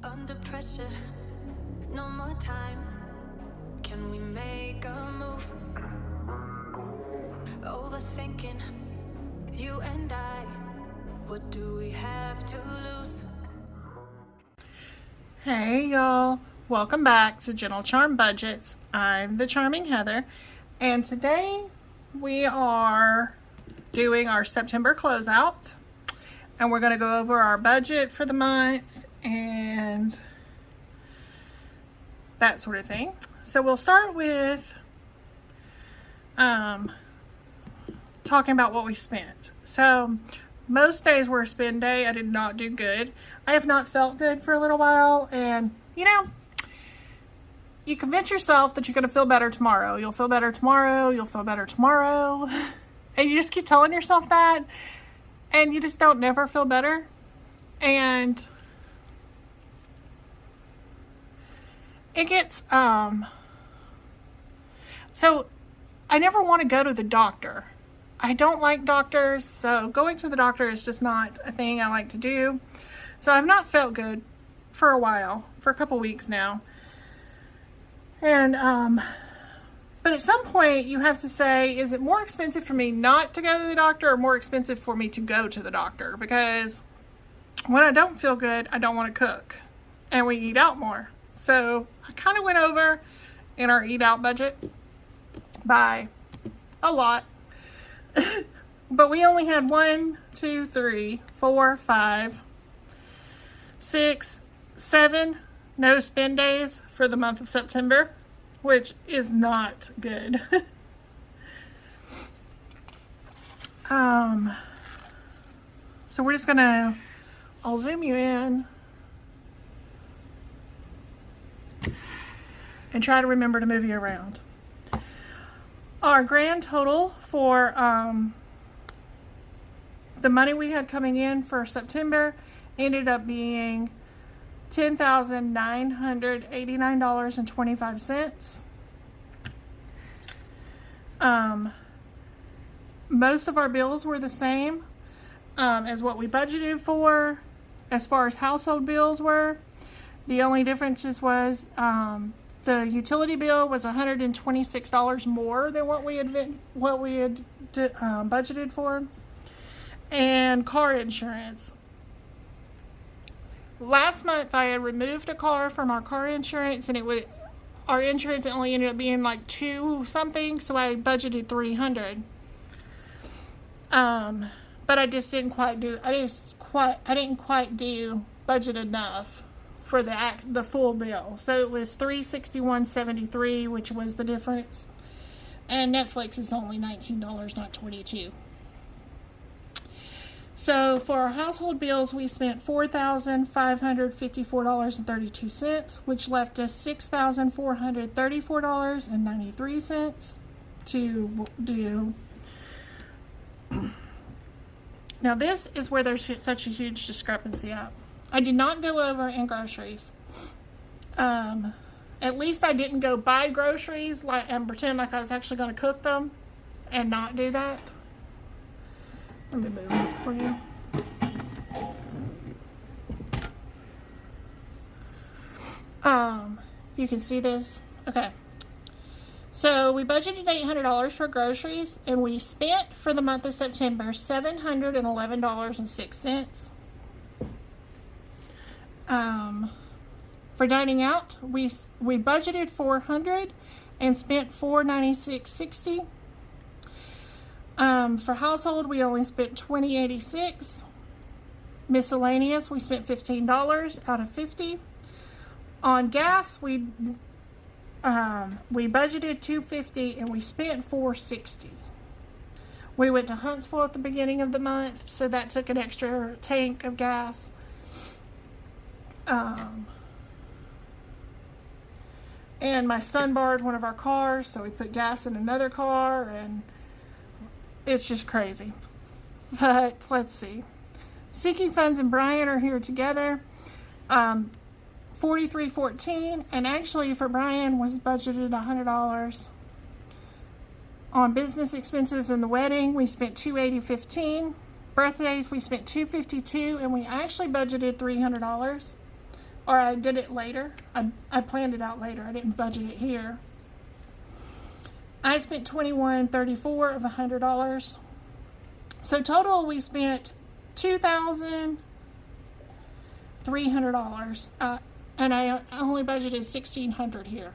Under pressure, no more time. Can we make a move? Overthinking, you and I. What do we have to lose? Hey y'all, welcome back to Gentle Charm Budgets. I'm the Charming Heather, and today we are doing our September closeout, and we're going to go over our budget for the month and that sort of thing. So we'll start with talking about what we spent. So most days were a spend day. I did not do good. I have not felt good for a little while, and you know, you convince yourself that you're going to feel better tomorrow. You'll feel better tomorrow. You'll feel better tomorrow. And you just keep telling yourself that, and you just don't never feel better. And it gets, so I never want to go to the doctor. I don't like doctors, so going to the doctor is just not a thing I like to do. So I've not felt good for a while, for a couple weeks now. And, but at some point you have to say, is it more expensive for me not to go to the doctor or more expensive for me to go to the doctor? Because when I don't feel good, I don't want to cook and we eat out more. So I kind of went over in our eat out budget by a lot. But we only had 1, 2, 3, 4, 5, 6, 7 no spend days for the month of September, which is not good. So we're just gonna, I'll zoom you in and try to remember to move you around. Our grand total for the money we had coming in for September ended up being $10,989.25. Most of our bills were the same as what we budgeted for as far as household bills were. The only differences was the utility bill was $126 more than what we had budgeted for, and car insurance. Last month I had removed a car from our car insurance, and our insurance only ended up being like $2 something, so I budgeted $300. But I just didn't quite do. I didn't quite do budget enough for the full bill. So it was $361.73, which was the difference. And Netflix is only $19, not $22. So for our household bills, we spent $4,554.32, which left us $6,434.93 to do. Now this is where there's such a huge discrepancy at. I did not go over in groceries. At least I didn't go buy groceries and pretend like I was actually going to cook them and not do that. Let me move this for you. You can see this. Okay. So we budgeted $800 for groceries, and we spent for the month of September $711.06. For dining out, we budgeted $400 and spent $496.60. For household, we only spent $20.86. Miscellaneous, we spent $15 out of $50. On gas, we budgeted $250 and we spent $460. We went to Huntsville at the beginning of the month, so that took an extra tank of gas. And my son borrowed one of our cars, so we put gas in another car, and it's just crazy. But let's see. Seeking Funds and Brian are here together. $43.14, and actually for Brian was budgeted $100. On business expenses and the wedding, we spent $280.15. Birthdays, we spent $252, and we actually budgeted $300. or I did it later. I planned it out later. I didn't budget it here. I spent $21.34 of $100. So total we spent $2,300, and I only budgeted $1,600 here.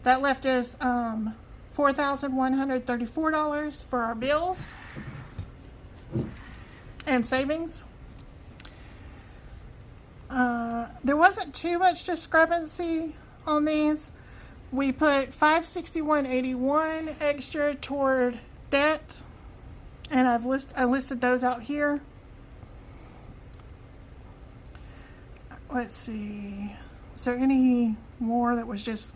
That left us $4,134 for our bills and savings. There wasn't too much discrepancy on these. We put $561.81 extra toward debt, and I listed those out here. Let's see. Is there any more that was just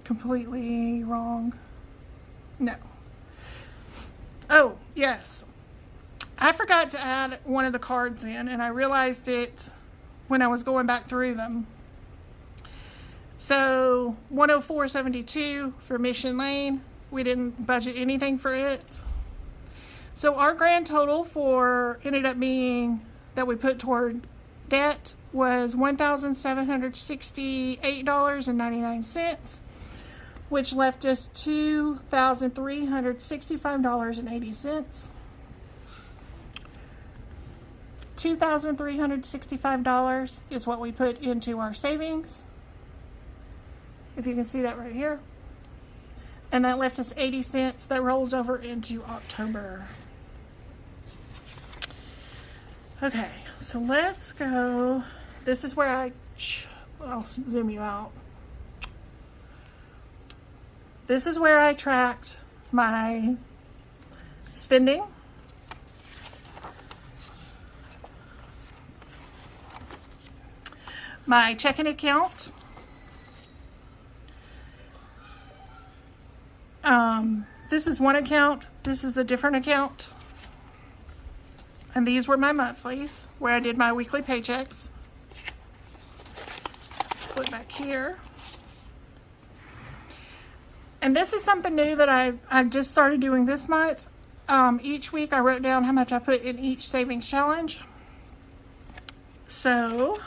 completely wrong? No. Oh, yes. I forgot to add one of the cards in, and I realized it when I was going back through them. So, $104.72 for Mission Lane. We didn't budget anything for it. So our grand total ended up being, that we put toward debt, was $1,768.99, which left us $2,365.80. $2,365 is what we put into our savings. If you can see that right here. And that left us 80 cents. That rolls over into October. Okay, so let's go. This is where I'll zoom you out. This is where I tracked my spending. My checking account. This is one account. This is a different account. And these were my monthlies, where I did my weekly paychecks. Put it back here. And this is something new that I just started doing this month. Each week I wrote down how much I put in each savings challenge. So,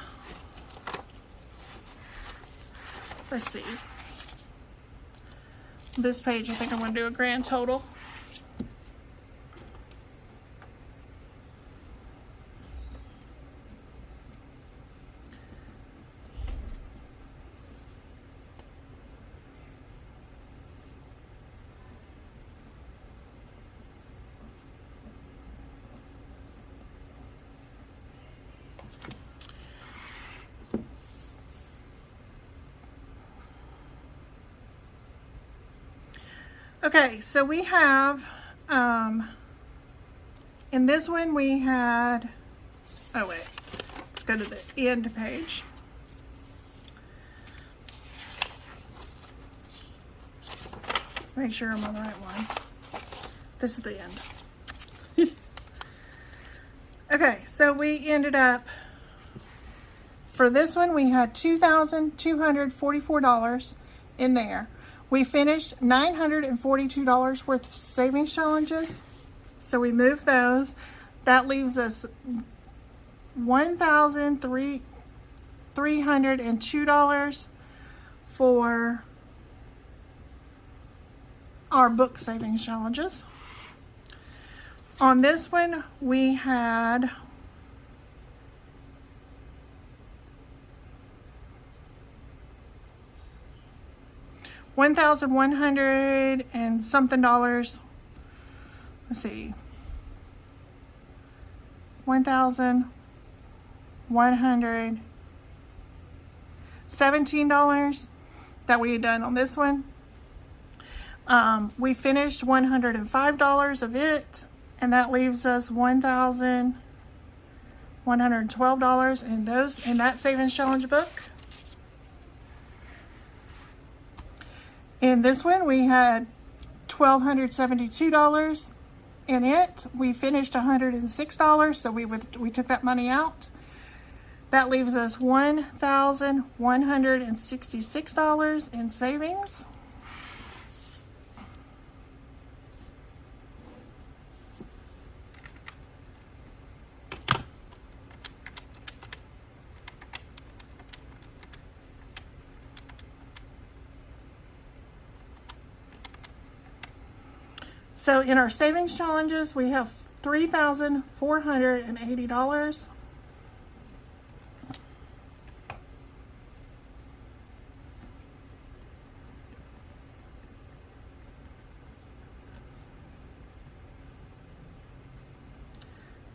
let's see. This page, I think I'm going to do a grand total. Okay, so we have, in this one we had, oh wait, let's go to the end page. Make sure I'm on the right one. This is the end. Okay, so we ended up, for this one we had $2,244 in there. We finished $942 worth of savings challenges. So we moved those. That leaves us $1,302 for our book savings challenges. On this one, we had $1,100 and something dollars. Let's see. $1,117 that we had done on this one. We finished $105 of it, and that leaves us $1,112 in that savings challenge book. In this one, we had $1,272 in it. We finished $106, so we took that money out. That leaves us $1,166 in savings. So in our savings challenges, we have $3,480.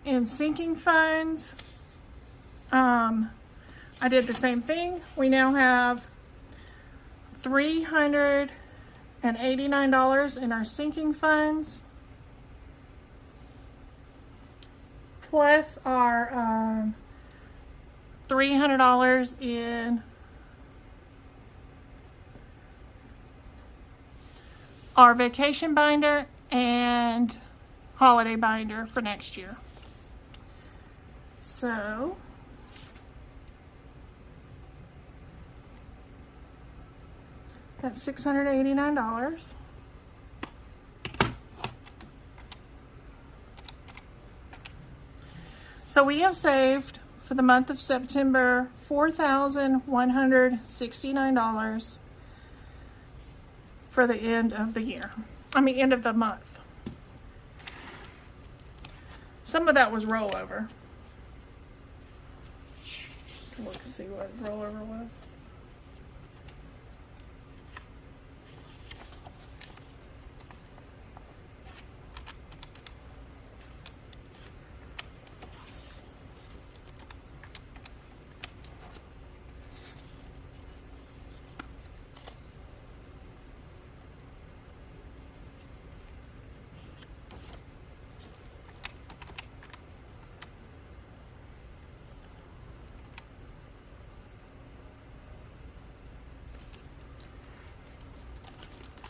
In sinking funds, I did the same thing. We now have $389 in our sinking funds, plus our $300 in our vacation binder and holiday binder for next year. So that's $689. So we have saved for the month of September $4,169 for the end of the year. I mean, end of the month. Some of that was rollover. Look and see what rollover was.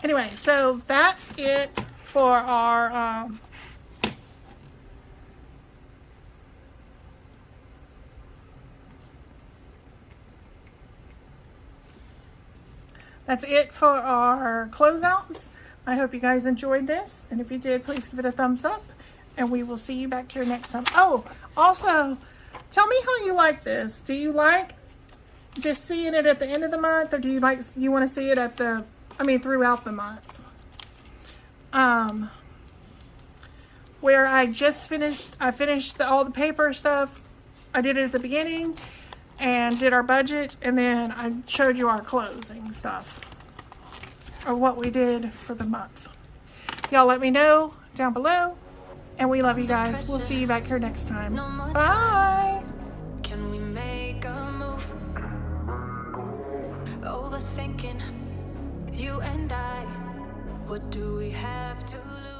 Anyway, so that's it for our closeouts. I hope you guys enjoyed this, and if you did, please give it a thumbs up, and we will see you back here next time. Oh, also, tell me how you like this. Do you like just seeing it at the end of the month, or do you want to see it throughout the month? Where I finished all the paper stuff. I did it at the beginning and did our budget, and then I showed you our closing stuff, or what we did for the month. Y'all let me know down below, and we love you guys. We'll see you back here next time. Bye. Can we make a move? Overthinking, you and I. What do we have to lose?